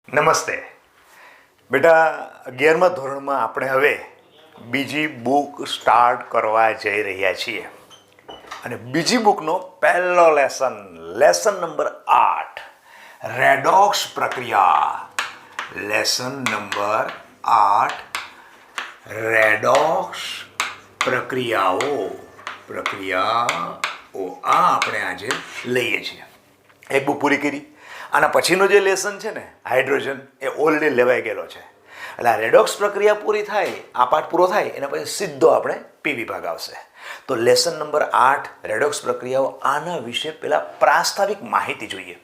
નમસ્તે બેટા, 11મા ધોરણમાં આપણે હવે બીજી બુક સ્ટાર્ટ કરવા જઈ રહ્યા છીએ અને બીજી બુકનો પહેલો લેસન નંબર 8 રેડોક્સ પ્રક્રિયા. લેસન નંબર 8 રેડોક્સ પ્રક્રિયાઓ. આ આપણે આજે લઈએ છીએ. એક બુક પૂરી કરી. આના પછીનો જે લેસન છે ને હાઇડ્રોજન, એ ઓલરેડી લેવાઈ ગયેલો છે. એટલે આ રેડોક્સ પ્રક્રિયા પૂરી થાય, આ પાઠ પૂરો થાય એના પછી સીધો આપણે પી વિભાગ આવશે. તો લેસન નંબર 8 રેડોક્સ પ્રક્રિયાઓ, આના વિશે પહેલાં પ્રાસ્તાવિક માહિતી જોઈએ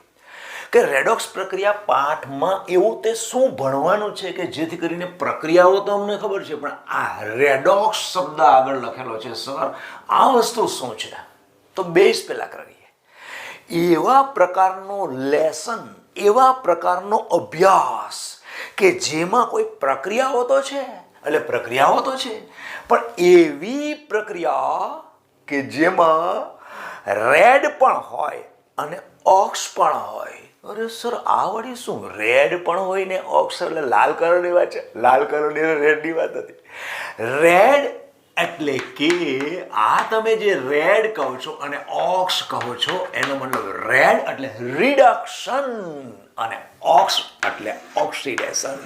કે રેડોક્સ પ્રક્રિયા પાઠમાં એવું તે શું ભણવાનું છે કે જેથી કરીને પ્રક્રિયાઓ તો અમને ખબર છે, પણ આ રેડોક્સ શબ્દ આગળ લખેલો છે સર, આ વસ્તુ શું છે? તો બેઝ પહેલાં કરીએ. એવા પ્રકારનો લેસન, એવા પ્રકારનો અભ્યાસ કે જેમાં કોઈ પ્રક્રિયાઓ તો છે, એટલે પ્રક્રિયાઓ તો છે, પણ એવી પ્રક્રિયા કે જેમાં રેડ પણ હોય અને ઓક્સ પણ હોય. અરે સર, આ વળી શું? રેડ પણ હોય ને ઓક્સ એટલે લાલ કલરની વાત છે? લાલ કલરની રેડની વાત હતી. રેડ એટલે કે આ તમે જે રેડ કહો છો અને ઓક્સ કહો છો, એનો મતલબ રેડ એટલે રિડક્શન અને ઓક્સ એટલે ઓક્સિડેશન.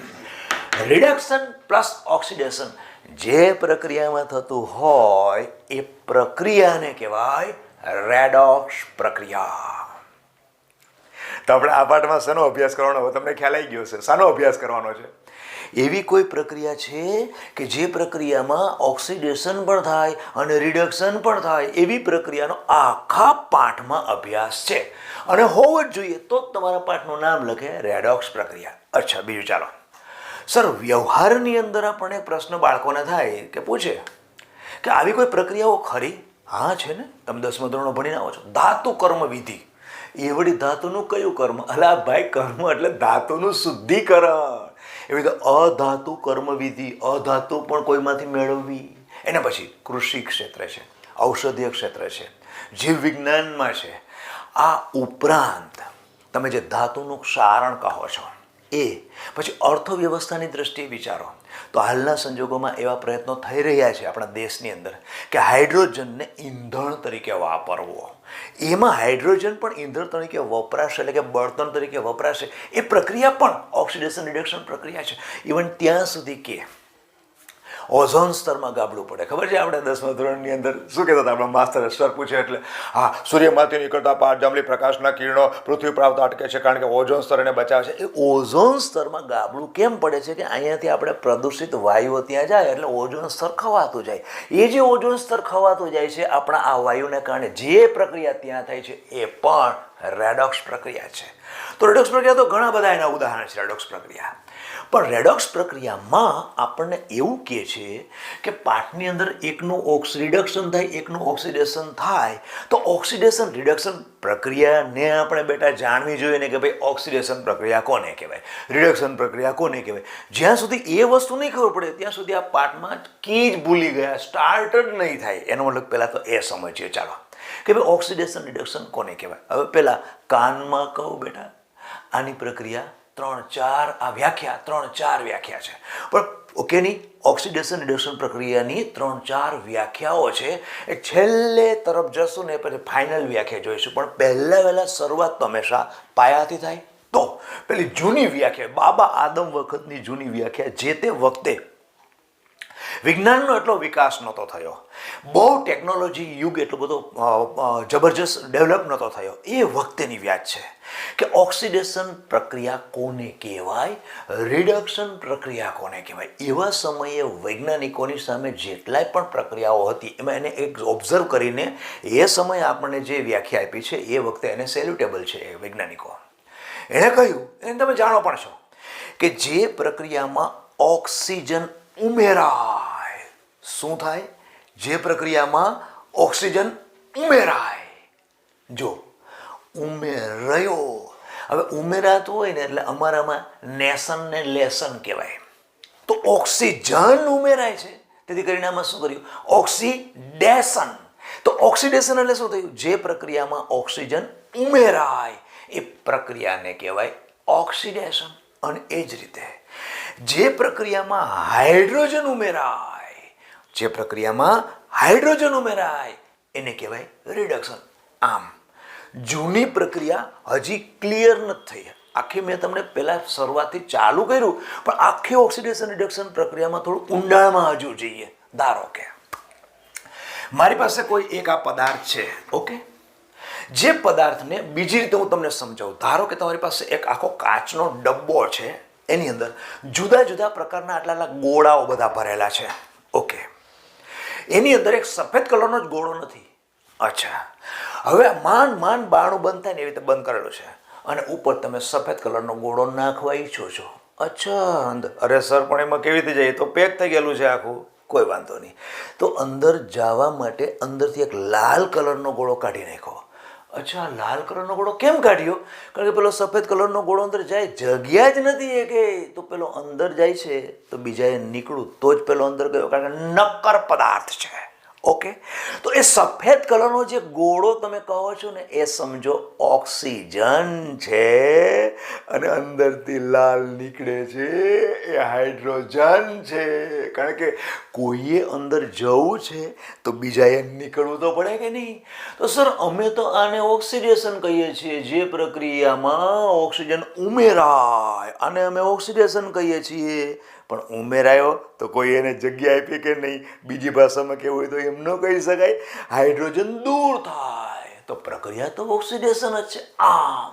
રિડક્શન પ્લસ ઓક્સિડેશન જે પ્રક્રિયામાં થતું હોય એ પ્રક્રિયાને કહેવાય રેડોક્સ પ્રક્રિયા. તો આપણે આ પાઠમાં શાનો અભ્યાસ કરવાનો? હવે તમને ખ્યાલ આવી ગયો છે શાનો અભ્યાસ કરવાનો છે. એવી કોઈ પ્રક્રિયા છે કે જે પ્રક્રિયામાં ઓક્સિડેશન પણ થાય અને રિડક્શન પણ થાય, એવી પ્રક્રિયાનો આખા પાઠમાં અભ્યાસ છે અને હોવો જ જોઈએ. તો જ તમારા પાઠનું નામ લખે રેડોક્સ પ્રક્રિયા. અચ્છા, બીજું ચાલો સર, વ્યવહારની અંદર આપણને પ્રશ્ન બાળકોને થાય કે પૂછે કે આવી કોઈ પ્રક્રિયાઓ ખરી? હા છે ને, તમે 10મા ધોરણમાં ભણીને આવો છો. ધાતુ કર્મ વિધિ. એ વળી ધાતુનું કયું કર્મ? અલા ભાઈ, કર્મ એટલે ધાતુનું શુદ્ધિકરણ. એવી રીતે અધાતુ કર્મ વિધિ, અધાતુ પણ કોઈમાંથી મેળવવી. એના પછી કૃષિ ક્ષેત્ર છે, ઔષધીય ક્ષેત્ર છે, જીવ વિજ્ઞાનમાં છે. આ ઉપરાંત તમે જે ધાતુનું ક્ષારણ કહો છો એ, પછી અર્થવ્યવસ્થાની દ્રષ્ટિએ વિચારો તો હાલના સંજોગોમાં એવા પ્રયત્નો થઈ રહ્યા છે આપણા દેશની અંદર કે હાઇડ્રોજનને ઈંધણ તરીકે વાપરવો. એમાં હાઇડ્રોજન પણ ઈંધણ તરીકે વપરાશે, એટલે કે બળતણ તરીકે વપરાશે. એ પ્રક્રિયા પણ ઓક્સિડેશન રિડક્શન પ્રક્રિયા છે. ઇવન ત્યાં સુધી કે ઓઝોન સ્તરમાં ગાબડું પડે. ખબર છે આપણે 10મા ધોરણની અંદર શું કહેતા હતા આપણા માસ્તર? સર પૂછે એટલે હા, સૂર્યમાંથી નીકળતા પારજાંબલી પ્રકાશના કિરણો પૃથ્વી પર આવતા અટકે છે કારણ કે ઓઝોન સ્તર એને બચાવે છે. એ ઓઝોન સ્તરમાં ગાબડું કેમ પડે છે કે અહીંયાથી આપણે પ્રદૂષિત વાયુઓ ત્યાં જાય એટલે ઓઝોન સ્તર ખવાતું જાય. એ જે ઓઝોન સ્તર ખવાતું જાય છે આપણા આ વાયુને કારણે, જે પ્રક્રિયા ત્યાં થાય છે એ પણ રેડોક્સ પ્રક્રિયા છે. તો રેડોક્સ પ્રક્રિયા તો ઘણા બધા એના ઉદાહરણ છે રેડોક્સ પ્રક્રિયા. પણ રેડોક્સ પ્રક્રિયામાં આપણને એવું કહે છે કે પાઠની અંદર એકનું રિડક્શન થાય, એકનું ઓક્સિડેશન થાય. તો ઓક્સિડેશન રિડક્શન પ્રક્રિયાને આપણે બેટા જાણવી જોઈએ ને કે ભાઈ ઓક્સિડેશન પ્રક્રિયા કોને કહેવાય, રિડક્શન પ્રક્રિયા કોને કહેવાય. જ્યાં સુધી એ વસ્તુ નહીં ખબર પડે ત્યાં સુધી આ પાઠમાં કી જ ભૂલી ગયા, સ્ટાર્ટ જ નહીં થાય. એનો મતલબ પહેલાં તો એ સમજીએ ચાલો કે ભાઈ ઓક્સિડેશન રિડક્શન કોને કહેવાય. હવે પહેલાં કાનમાં કહું બેટા, આની પ્રક્રિયા 3-4 વ્યાખ્યા છે. પણ ઓકેની ઓક્સિડેશન રિડક્શન પ્રક્રિયાની 3-4 વ્યાખ્યાઓ છે. એ છેલ્લે તરફ જશું ને પછી ફાઇનલ વ્યાખ્યા જોઈશું. પણ પહેલાં શરૂઆત તો હંમેશા પાયાથી થાય. તો પેલી જૂની વ્યાખ્યા, બાબા આદમ વખતની જૂની વ્યાખ્યા, જે તે વખતે વિજ્ઞાનનો એટલો વિકાસ નહોતો થયો, બહુ ટેકનોલોજી યુગ એટલો બધો જબરજસ્ત ડેવલપ નહોતો થયો, એ વખતેની વ્યાજ છે કે ઓક્સિડેશન પ્રક્રિયા કોને કહેવાય, રિડક્શન પ્રક્રિયા કોને કહેવાય. એવા સમયે વૈજ્ઞાનિકોની સામે જેટલાય પણ પ્રક્રિયાઓ હતી એમાં એને એક ઓબ્ઝર્વ કરીને એ સમયે આપણને જે વ્યાખ્યા આપી છે એ વખતે એને સેલ્યુટેબલ છે. એ વૈજ્ઞાનિકો એણે કહ્યું, એને તમે જાણો પણ છો કે જે પ્રક્રિયામાં ઓક્સિજન ઉમેરાય. શું થાય? જે પ્રક્રિયામાં ઓક્સિજન ઉમેરાય. જો ઉમેરાયો, હવે ઉમેરાતું હોય ને એટલે અમારામાં નેશન ને લેસન કહેવાય. તો ઓક્સિજન ઉમેરાય છે, તેથી કરીને આમાં શું કર્યું? ઓક્સિડેશન. તો ઓક્સિડેશન એટલે શું થયું? જે પ્રક્રિયામાં ઓક્સિજન ઉમેરાય એ પ્રક્રિયાને કહેવાય ઓક્સિડેશન. અને એ જ રીતે જે પ્રક્રિયામાં હાઇડ્રોજન ઉમેરાય એને કહેવાય રિડક્શન. આમ જૂની પ્રક્રિયા હજી ક્લિયર નથી થઈ. આખી મેં તમને પહેલા શરૂઆતથી ચાલુ કર્યું, પણ આખી ઓક્સિડેશન રિડક્શન પ્રક્રિયામાં થોડું ઊંડાણમાં હજુ જઈએ. ધારો કે મારી પાસે કોઈ એક આ પદાર્થ છે, ઓકે, જે પદાર્થને બીજી રીતે હું તમને સમજાવું. ધારો કે તમારી પાસે એક આખો કાચનો ડબ્બો છે, એની અંદર જુદા જુદા પ્રકારના આટલા ગોળાઓ બધા ભરેલા છે, ઓકે. એની અંદર એક સફેદ કલરનો જ ગોળો નથી. અચ્છા, હવે માંડ બારણું બંધ થાય ને એવી રીતે બંધ કરેલું છે, અને ઉપર તમે સફેદ કલરનો ગોળો નાખવા ઈચ્છો છો. અચ્છા, અરે સર પણ એમાં કેવી રીતે જાય? તો પેક થઈ ગયેલું છે આખું. કોઈ વાંધો નહીં. તો અંદર જવા માટે અંદરથી એક લાલ કલરનો ગોળો કાઢી નાખો. અચ્છા, લાલ કલરનો ગોળો કેમ કાઢ્યો? કારણ કે પેલો સફેદ કલરનો ગોળો અંદર જાય, જગ્યા જ નથી એ કે. તો પેલો અંદર જાય છે તો બીજાએ નીકળું તો જ પેલો અંદર ગયો, કારણ કે નક્કર પદાર્થ છે, ઓકે. તો એ સફેદ કલરનો જે ગોળો તમે કહો છો ને, એ સમજો ઓક્સિજન છે, અને અંદરથી લાલ નીકળે છે એ હાઇડ્રોજન છે. કારણ કે કોઈએ અંદર જવું છે તો બીજાએ નીકળવું તો પડે કે નહીં? તો સર અમે તો આને ઓક્સિડેશન કહીએ છીએ, જે પ્રક્રિયામાં ઓક્સિજન ઉમેરાય આને અમે ઓક્સિડેશન કહીએ છીએ. પણ ઉમેરાયો તો કોઈ એને જગ્યા આપી કે નહીં? બીજી ભાષામાં કેવું હોય તો એમ ન કહી શકાય. હાઇડ્રોજન દૂર થાય તો પ્રક્રિયા તો ઓક્સિડેશન જ છે. આમ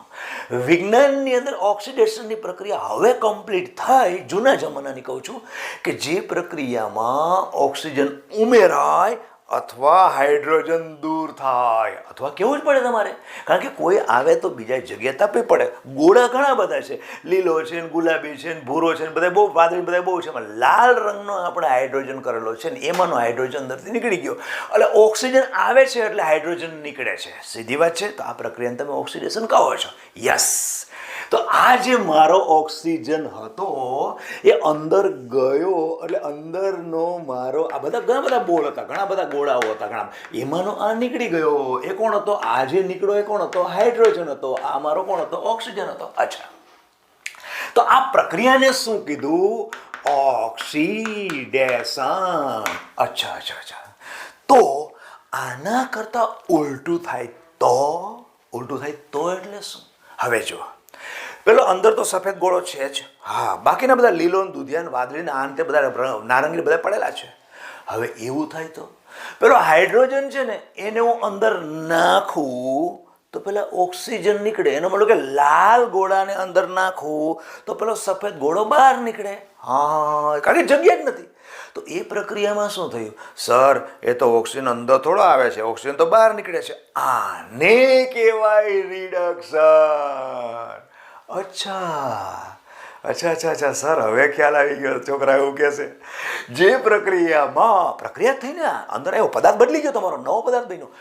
વિજ્ઞાનની અંદર ઓક્સિડેશનની પ્રક્રિયા હવે કમ્પ્લીટ થાય. જૂના જમાનાની કહું છું કે જે પ્રક્રિયામાં ઓક્સિજન ઉમેરાય અથવા હાઇડ્રોજન દૂર થાય, અથવા કેવું જ પડે તમારે, કારણ કે કોઈ આવે તો બીજા જગ્યાએ તપી પડે. ગોળા ઘણા બધા છે, લીલો છે ને ગુલાબી છે ને ભૂરો છે ને બધા બહુ વાદળી બધા બહુ છે. એમાં લાલ રંગનો આપણે હાઇડ્રોજન કરેલો છે ને એમાંનો હાઇડ્રોજન અંદરથી નીકળી ગયો, એટલે ઓક્સિજન આવે છે એટલે હાઇડ્રોજન નીકળે છે. સીધી વાત છે. તો આ પ્રક્રિયાને તમે ઓક્સિડેશન કહો છો. યસ. તો આ જે મારો ઓક્સિજન હતો એ અંદર ગયો, એટલે અંદરનો મારો આ બધા ઘણા બધા બોલ હતા, ઘણા બધા ગોળાઓ હતા, ઘણા એમાંનો આ નીકળી ગયો. એ કોણ હતો? આ જે નીકળ્યો એ કોણ હતો? હાઇડ્રોજન હતો. આ મારો કોણ હતો? ઓક્સિજન હતો. અચ્છા, તો આ પ્રક્રિયાને શું કીધું? ઓક્સિડેશન. અચ્છા. તો આના કરતા ઉલટું થાય તો એટલે શું? હવે જો, પેલો અંદર તો સફેદ ગોળો છે જ, હા, બાકીના બધા લીલો દુધિયા વાદળી આન તે બધા નારંગી બધા પડેલા છે. હવે એવું થાય તો પેલો હાઇડ્રોજન છે ને એને હું અંદર નાખું તો પેલા ઓક્સિજન નીકળે. એનો મતલબ કે લાલ ગોળાને અંદર નાખું તો પેલો સફેદ ગોળો બહાર નીકળે. હા, કારણ કે જગ્યા જ નથી. તો એ પ્રક્રિયામાં શું થયું? સર એ તો ઓક્સિજન અંદર થોડો આવે છે, ઓક્સિજન તો બહાર નીકળે છે. આને કહેવાય રિડક્શન. અચ્છા સર હવે ખ્યાલ આવી ગયો. છોકરા એવું કહેશે, જે પ્રક્રિયા થઈને અંદર એવો પદાર્થ બદલી ગયો, તમારો નવો પદાર્થ બન્યો.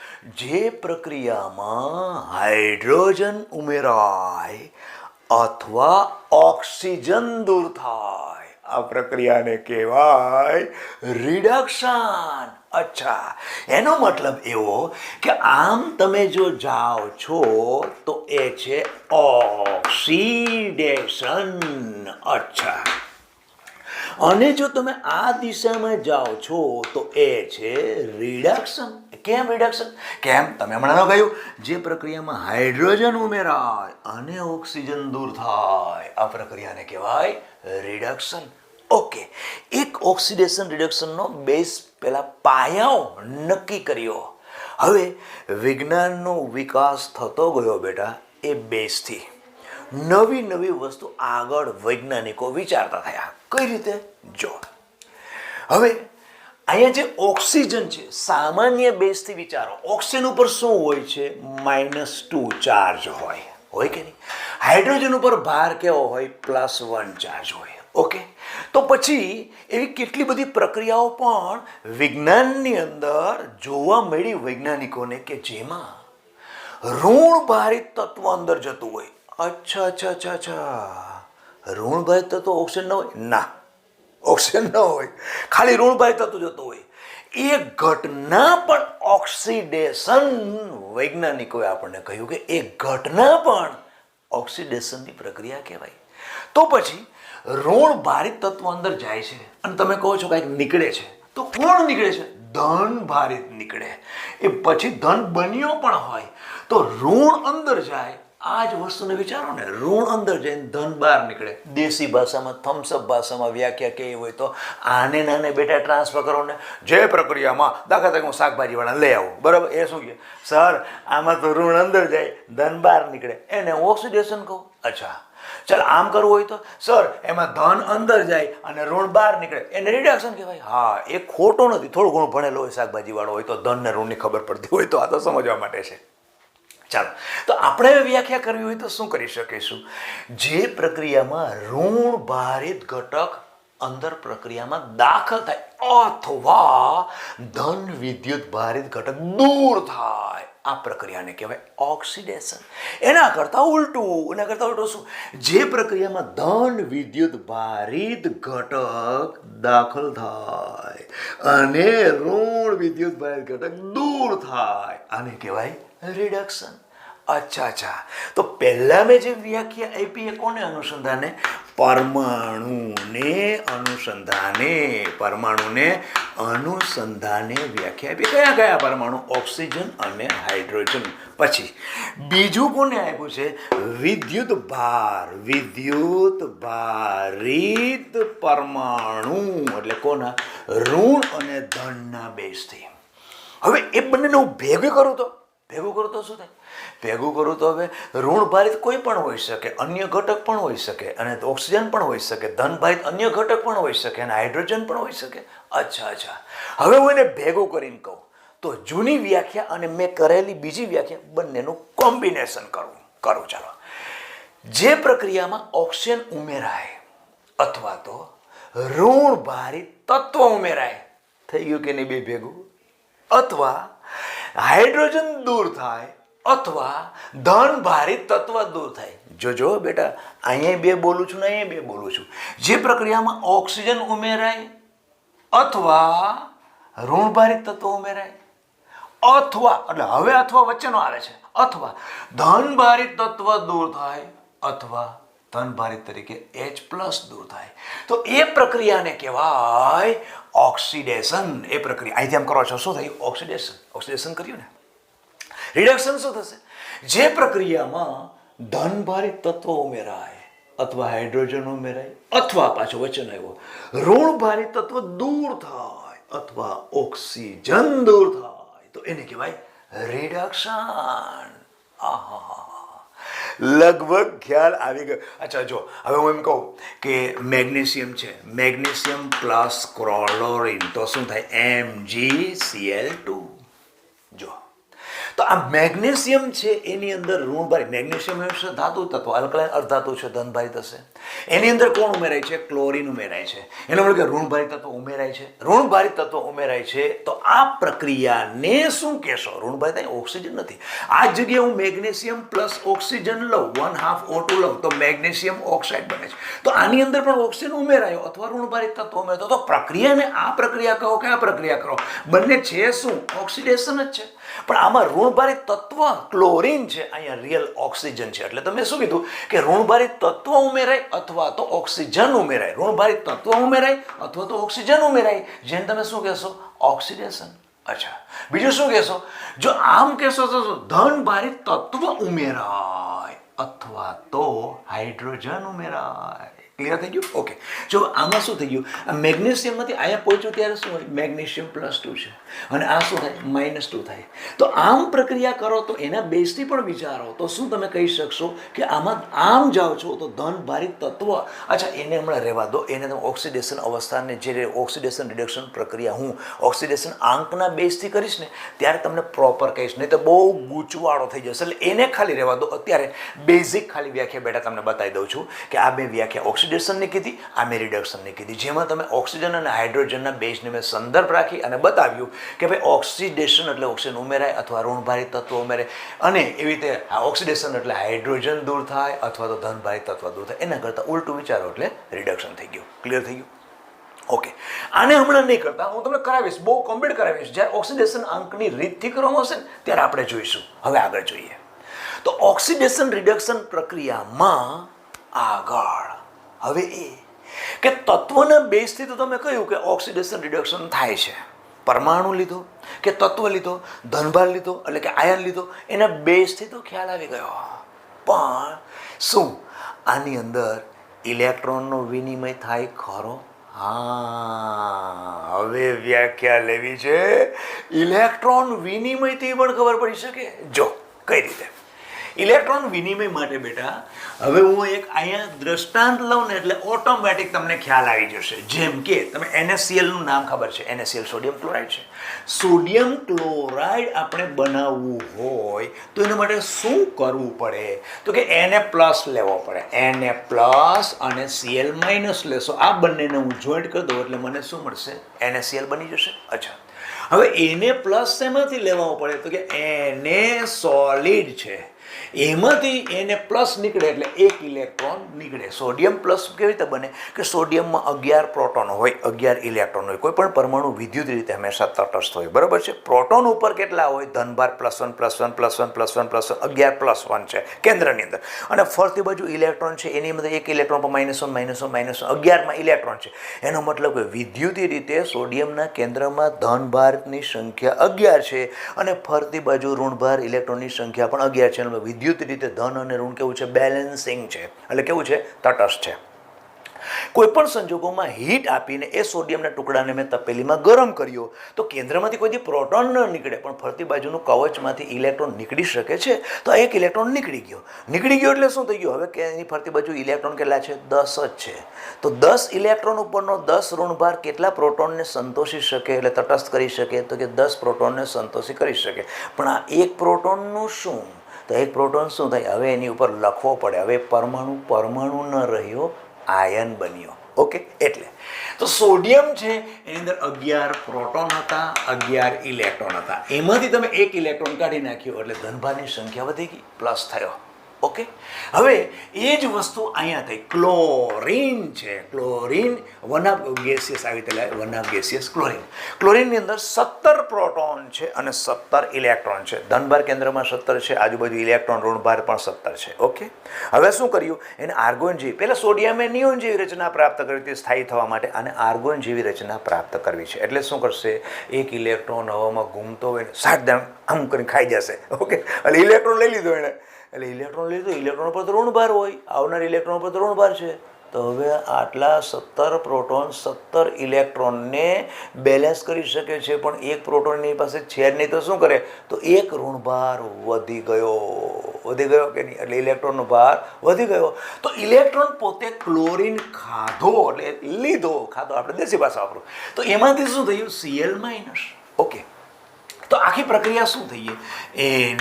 જે પ્રક્રિયામાં હાઇડ્રોજન ઉમેરાય અથવા ઓક્સિજન દૂર થાય, આ પ્રક્રિયાને કહેવાય રિડક્શન. અચ્છા, એનો મતલબ એવો કે આમ તમે જો જાઓ છો તો એ છે ઓક્સિડેશન. અચ્છા, અને જો તમે આ દિશામાં જાઓ છો તો એ છે રિડક્શન. કેમ રિડક્શન? કેમ તમે હમણાં કહ્યું, જે પ્રક્રિયામાં હાઇડ્રોજન ઉમેરાય અને ઓક્સિજન દૂર થાય, આ પ્રક્રિયાને કહેવાય રિડક્શન. ઓકે, એક ઓક્સિડેશન રિડક્શનનો બેઝ પેલા પાયાઓ નક્કી કર્યો. હવે વિજ્ઞાનનો વિકાસ થતો ગયો બેટા એ બેઝથી. નવી વસ્તુ આગળ વૈજ્ઞાનિકો વિચારતા થયા. કઈ રીતે? જો, હવે અહીંયા જે ઓક્સિજન છે, સામાન્ય બેઝથી વિચારો. ઓક્સિજન ઉપર શું હોય છે? -2 ચાર્જ હોય કે નહીં? હાઇડ્રોજન ઉપર ભાર કેવો હોય? +1 ચાર્જ હોય. ઓકે, તો પછી એવી કેટલી બધી પ્રક્રિયાઓ પણ વિજ્ઞાનની અંદર જોવા મળી વૈજ્ઞાનિકોને કે જેમાં ઋણ ભારિત તત્વ અંદર જતું હોય. અચ્છા, ઋણ ભારિત તત્વ ઓક્સિજન ન હોય? ના, ઓક્સિજન ન હોય, ખાલી ઋણ ભારિત તત્વ જતું હોય. એ ઘટના પણ ઓક્સિડેશન. વૈજ્ઞાનિકોએ આપણને કહ્યું કે એ ઘટના પણ ઓક્સિડેશનની પ્રક્રિયા કહેવાય. તો પછી ઋણ ભારિત તત્વ અંદર જાય છે અને તમે કહો છો કંઈક નીકળે છે, તો કોણ નીકળે છે? ધન ભારિત નીકળે. એ પછી ધન બન્યો પણ હોય તો ઋણ અંદર જાય. આ જ વસ્તુને વિચારો ને, ઋણ અંદર જઈને ધન બહાર નીકળે. દેશી ભાષામાં, થમ્સઅપ ભાષામાં વ્યાખ્યા કેવી હોય તો આને નાને બેટા ટ્રાન્સફર કરો ને. જે પ્રક્રિયામાં દાખલા તરીકે હું શાકભાજીવાળા લઈ આવું, બરાબર, એ શું કહે? સર આમાં તો ઋણ અંદર જાય, ધન બહાર નીકળે, એને ઓક્સિડેશન કહું. અચ્છા ચાલ આમ કરવું હોય તો સર એમાં ધન અંદર જાય અને ઋણ બહાર નીકળે, એને રિડક્શન કહેવાય. હા, એ ખોટો નથી. થોડું ઘણું ભણેલો હોય શાકભાજીવાળો હોય તો ધન ને ઋણની ખબર પડતી હોય તો આ તો સમજવા માટે છે. ચાલો, તો આપણે વ્યાખ્યા કરવી હોય તો શું કરી શકીશું? જે પ્રક્રિયામાં ઋણ ભારિત ઘટક અંદર પ્રક્રિયામાં દાખલ થાય અથવા ધન વિદ્યુત ભારિત ઘટક દૂર થાય, આ પ્રક્રિયાને કહેવાય ઓક્સિડેશન. એના કરતા ઉલટું શું? જે પ્રક્રિયામાં ધન વિદ્યુત ભારિત ઘટક દાખલ થાય અને ઋણ વિદ્યુત ભારિત ઘટક દૂર થાય, આને કહેવાય રિડક્શન. અચ્છા, તો પહેલા મેં જે વ્યાખ્યા આપી એ કોને અનુસંધાને? પરમાણુને અનુસંધાને વ્યાખ્યા આપી. કયા પરમાણુ? ઓક્સિજન અને હાઇડ્રોજન. પછી બીજું કોને આપ્યું છે? વિદ્યુત ભારિત પરમાણુ, એટલે કોના? ઋણ અને ધનના બેઝથી. હવે એ બંનેને હું ભેગું કરું તો શું થાય? ભેગું કરું તો હવે ઋણ ભારિત કોઈ પણ હોઈ શકે, અન્ય ઘટક પણ હોઈ શકે, અને ઓક્સિજન પણ હોઈ શકે, ધન ભારિત અન્ય ઘટક પણ હોઈ શકે, અને હાઇડ્રોજન પણ હોઈ શકે. અચ્છા, હવે હું એને ભેગું કરીને કહું તો જૂની વ્યાખ્યા અને મેં કરેલી બીજી વ્યાખ્યા બંનેનું કોમ્બિનેશન કરું. ચાલો, જે પ્રક્રિયામાં ઓક્સિજન ઉમેરાય અથવા તો ઋણ ભારિત તત્વ ઉમેરાય, થઈ ગયું કે નહીં બે ભેગું? અથવા હાઇડ્રોજન દૂર થાય અથવા ધન ભારિત તત્વ દૂર થાય. જોજો બેટા, અહીંયા બે બોલું છું ને અહીંયા બે બોલું છું. જે પ્રક્રિયામાં ઓક્સિજન ઉમેરાય અથવા ઋણ ભારિત તત્વ ઉમેરાય અથવા, એટલે હવે અથવા વચ્ચેનો આવે છે, અથવા ધન ભારિત તત્વ દૂર થાય અથવા ધન ભારિત તરીકે H+ દૂર થાય, તો એ પ્રક્રિયાને કહેવાય ઓક્સિડેશન. એ પ્રક્રિયા અહીંથી આમ કરો છો, શું થયું? ઓક્સિડેશન કર્યું ને. રિડક્શન શું થશે? જે પ્રક્રિયામાં ધન ભારિત તત્વ ઉમેરાય અથવા હાઇડ્રોજન ઉમેરાય અથવા પાછો વચન આવ્યો ઋણ ભારિત તત્વ દૂર થાય અથવા ઓક્સિજન દૂર થાય, તો એને કહેવાય રિડક્શન. લગભગ ખ્યાલ આવી ગયો. અચ્છા, જો હવે હું એમ કહું કે મેગ્નેશિયમ છે, મેગ્નેશિયમ પ્લસ ક્લોરીન, તો શું થાય? MgCl2. જો તો આ મેગ્નેશિયમ છે એની અંદર ઋણ ભારિત, મેગ્નેશિયમ હંમેશા ધાતુ તત્વ, અલ્કલાઇન અર્ધધાતુ છે, ધન ભારિત હશે. એની અંદર કોણ ઉમેરાય છે? ક્લોરીન ઉમેરાય છે. એનો મતલબ કે ઋણ ભારિત તત્વ ઉમેરાય છે. ઋણ ભારિત તત્વ ઉમેરાય છે તો આ પ્રક્રિયાને શું કહેશો? ઋણ ભારિત ઓક્સિજન નથી. આ જગ્યાએ હું મેગ્નેશિયમ પ્લસ ઓક્સિજન લઉં, 1/2 O2 લઉં તો મેગ્નેશિયમ ઓક્સાઇડ બને છે. તો આની અંદર પણ ઓક્સિજન ઉમેરાયો અથવા ઋણ ભારિત તત્વ ઉમેરાયો, તો પ્રક્રિયાને આ પ્રક્રિયા કહો કે આ પ્રક્રિયા કરો, બંને છે શું? ઓક્સિડેશન જ છે. પણ આમાં ઋણભારિત તત્વ ક્લોરીન છે, અહીંયા રિયલ ઓક્સિજન છે. એટલે તમે શું કીધું કે ઋણભારિત તત્વ ઉમેરાય અથવા તો ઓક્સિજન ઉમેરાય, ઋણભારિત તત્વ ઉમેરાય અથવા તો ઓક્સિજન ઉમેરાય, જેને તમે શું કહેશો? ઓક્સિડેશન. અચ્છા, બીજું શું કહેશો? જો આમ કહેશો તો ધન ભારિત તત્વ ઉમેરાય અથવા તો હાઇડ્રોજન ઉમેરાય. ક્લિયર થઈ ગયું? ઓકે, જો આમાં શું થઈ ગયું? આ મેગ્નેશિયમમાંથી અહીંયા પહોંચ્યું ત્યારે શું હોય? મેગ્નેશિયમ +2 છે અને આ શું થાય? -2 થાય. તો આમ પ્રક્રિયા કરો તો એના બેઝથી પણ વિચારો તો શું તમે કહી શકશો કે આમાં આમ જાઓ છો તો ધન ભારિત તત્વ, અચ્છા એને હમણાં રહેવા દો, એને તમે ઓક્સિડેશન અવસ્થાને જે ઓક્સિડેશન રિડક્શન પ્રક્રિયા હું ઓક્સિડેશન આંકના બેઝથી કરીશ ને ત્યારે તમને પ્રોપર કહીશ, નહીં તો બહુ ગૂંચવાળો થઈ જશે. એટલે એને ખાલી રહેવા દો. અત્યારે બેઝિક ખાલી વ્યાખ્યા બેટા તમને બતાવી દઉં છું કે આ બે વ્યાખ્યા ઓક્સિડેશનની કીધી, આ મેં રિડક્શનની કીધી, જેમાં તમે ઓક્સિજન અને હાઇડ્રોજનના બેઝને મેં સંદર્ભ રાખી અને બતાવ્યું કે ભાઈ ઓક્સિડેશન એટલે ઓક્સિજન ઉમેરાય અથવા ઋણભારિત તત્વ ઉમેરાય, અને એવી રીતે ઓક્સિડેશન એટલે હાઇડ્રોજન દૂર થાય અથવા તો ધનભારિત તત્વ દૂર થાય. એના કરતાં ઉલટું વિચારો એટલે રિડક્શન થઈ ગયું. ક્લિયર થઈ ગયું? ઓકે, આને હમણાં નહીં કરતા, હું તમને કરાવીશ, બહુ કમ્પ્લીટ કરાવીશ. જ્યારે ઓક્સિડેશન અંકની રીતથી કરવામાં આવશે ને ત્યારે આપણે જોઈશું. હવે આગળ જોઈએ તો ઓક્સિડેશન રિડક્શન પ્રક્રિયામાં આગળ હવે એ કે તત્વના બેઝથી તો તમે કહ્યું કે ઓક્સિડેશન રિડક્શન થાય છે. પરમાણુ લીધો કે તત્વ લીધો, ધનભાર લીધો એટલે કે આયન લીધો, એના બેઝથી તો ખ્યાલ આવી ગયો. પણ શું આની અંદર ઇલેક્ટ્રોનનો વિનિમય થાય ખરો? હા, હવે વ્યાખ્યા લેવી છે. ઇલેક્ટ્રોન વિનિમયથી પણ ખબર પડી શકે. જો કઈ રીતે ઇલેક્ટ્રોન વિનિમય માટે બેટા, હવે હું એક અહીંયા દ્રષ્ટાંત લઉં ને એટલે ઓટોમેટિક તમને ખ્યાલ આવી જશે. જેમ કે તમે NaCl નું નામ ખબર છે, NaCl સોડિયમ ક્લોરાઇડ છે. સોડિયમ ક્લોરાઇડ આપણે બનાવવું હોય તો એના માટે શું કરવું પડે? તો કે Na+ લેવો પડે. Na+ અને Cl- લેશો, આ બંનેને હું જોઈન્ટ કરી દઉં એટલે મને શું મળશે? NaCl બની જશે. અચ્છા, હવે Na+ શેમાંથી લેવો પડે? તો કે Na સોલિડ છે, એમાંથી Na+ નીકળે એટલે એક ઇલેક્ટ્રોન નીકળે. સોડિયમ પ્લસ કેવી રીતે બને? કે સોડિયમમાં 11 પ્રોટોન હોય, 11 ઇલેક્ટ્રોન હોય. કોઈ પણ પરમાણુ વિદ્યુત રીતે હંમેશા તટસ્થ હોય, બરાબર છે. પ્રોટોન ઉપર કેટલા હોય? ધનભાર +1 +1 +1 +1 +1 11 +1 છે કેન્દ્રની અંદર, અને ફરતી બાજુ ઇલેક્ટ્રોન છે, એની અંદર એક ઇલેક્ટ્રોન પર -1 -1 11માં ઇલેક્ટ્રોન છે. એનો મતલબ કે વિદ્યુતી રીતે સોડિયમના કેન્દ્રમાં ધનભારની સંખ્યા 11 છે અને ફરતી બાજુ ઋણભાર ઇલેક્ટ્રોનની સંખ્યા પણ 11 છે. વિદ્યુત રીતે ધન અને ઋણ કેવું છે? બેલેન્સિંગ છે, એટલે કેવું છે? તટસ્થ છે. કોઈ પણ સંજોગોમાં હીટ આપીને એ સોડિયમના ટુકડાને મેં તપેલીમાં ગરમ કર્યો તો કેન્દ્રમાંથી કોઈ પ્રોટોન ન નીકળે, પણ ફરતી બાજુનું કવચમાંથી ઇલેક્ટ્રોન નીકળી શકે છે. તો એક ઇલેક્ટ્રોન નીકળી ગયો એટલે શું થઈ ગયું? હવે કે એની ફરતી બાજુ ઇલેક્ટ્રોન કેટલા છે? 10 જ છે. તો 10 ઇલેક્ટ્રોન ઉપરનો 10 ઋણભાર કેટલા પ્રોટોનને સંતોષી શકે, એટલે તટસ્થ કરી શકે? તો કે 10 પ્રોટોનને સંતોષી કરી શકે. પણ આ એક પ્રોટોનનું શું? તો એક પ્રોટોન શું થાય? હવે એની ઉપર લખવો પડે. હવે પરમાણુ ન રહ્યો, આયન બન્યો. ઓકે, એટલે તો સોડિયમ છે એની અંદર 11 પ્રોટોન હતા, 11 ઇલેક્ટ્રોન હતા. એમાંથી તમે એક ઇલેક્ટ્રોન કાઢી નાખ્યો એટલે ધનભારની સંખ્યા વધી ગઈ, પ્લસ થયો. ઓકે, હવે એ જ વસ્તુ અહીંયા થઈ. ક્લોરીન છે, ક્લોરીન વન ઓફ ગેસિયસ, આવી રીતે વન ઓફ ગેસિયસ ક્લોરીન. ક્લોરીનની અંદર 17 પ્રોટોન છે અને 17 ઇલેક્ટ્રોન છે. ધનભાર કેન્દ્રમાં 17 છે, આજુબાજુ ઇલેક્ટ્રોન ઋણભાર પણ 17 છે. ઓકે, હવે શું કર્યું? એને આર્ગોન જેવી, પહેલાં સોડિયમે નિયોન જેવી રચના પ્રાપ્ત કરી હતી સ્થાયી થવા માટે, અને આર્ગોન જેવી રચના પ્રાપ્ત કરવી છે. એટલે શું કરશે? એક ઇલેક્ટ્રોન હવામાં ઘૂમતો હોય ને 60 આમ કરીને ખાઈ જશે. ઓકે, એટલે ઇલેક્ટ્રોન લઈ લીધો એણે, એટલે ઇલેક્ટ્રોન લીધું. ઇલેક્ટ્રોન પર તો ઋણભાર હોય, આવનાર ઇલેક્ટ્રોન પર તો ઋણભાર છે. તો હવે આટલા 17 પ્રોટોન 17 ઇલેક્ટ્રોનને બેલેન્સ કરી શકે છે, પણ એક પ્રોટોનની પાસે છે નહીં તો શું કરે? તો એક ઋણભાર વધી ગયો કે નહીં? એટલે ઇલેક્ટ્રોનનો ભાર વધી ગયો. તો ઇલેક્ટ્રોન પોતે ક્લોરીન ખાધો, એટલે ખાધો આપણે દેશી ભાષા વાપરો, તો એમાંથી શું થયું? Cl-. ઓકે, તો આખી પ્રક્રિયા શું થઈ?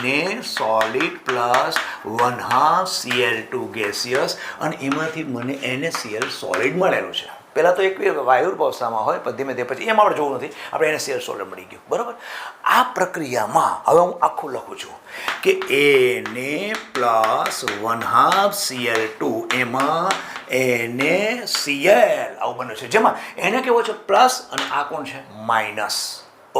Na solid plus 1/2 Cl2 gaseous, અને એમાંથી મને NaCl સોલિડ મળેલું છે. પહેલાં તો એક વાયુ અવસ્થામાં હોય, પણ ધીમે ધીમે પછી એમાં આપણે જોવું નથી, આપણે NaCl સોલિડ મળી ગયું. બરાબર. આ પ્રક્રિયામાં હવે હું આખું લખું છું કે Na + 1/2 Cl2, એમાં NaCl આવું બન્યું છે, જેમાં એને કેવો છે? પ્લસ, અને આ કોણ છે? માઇનસ.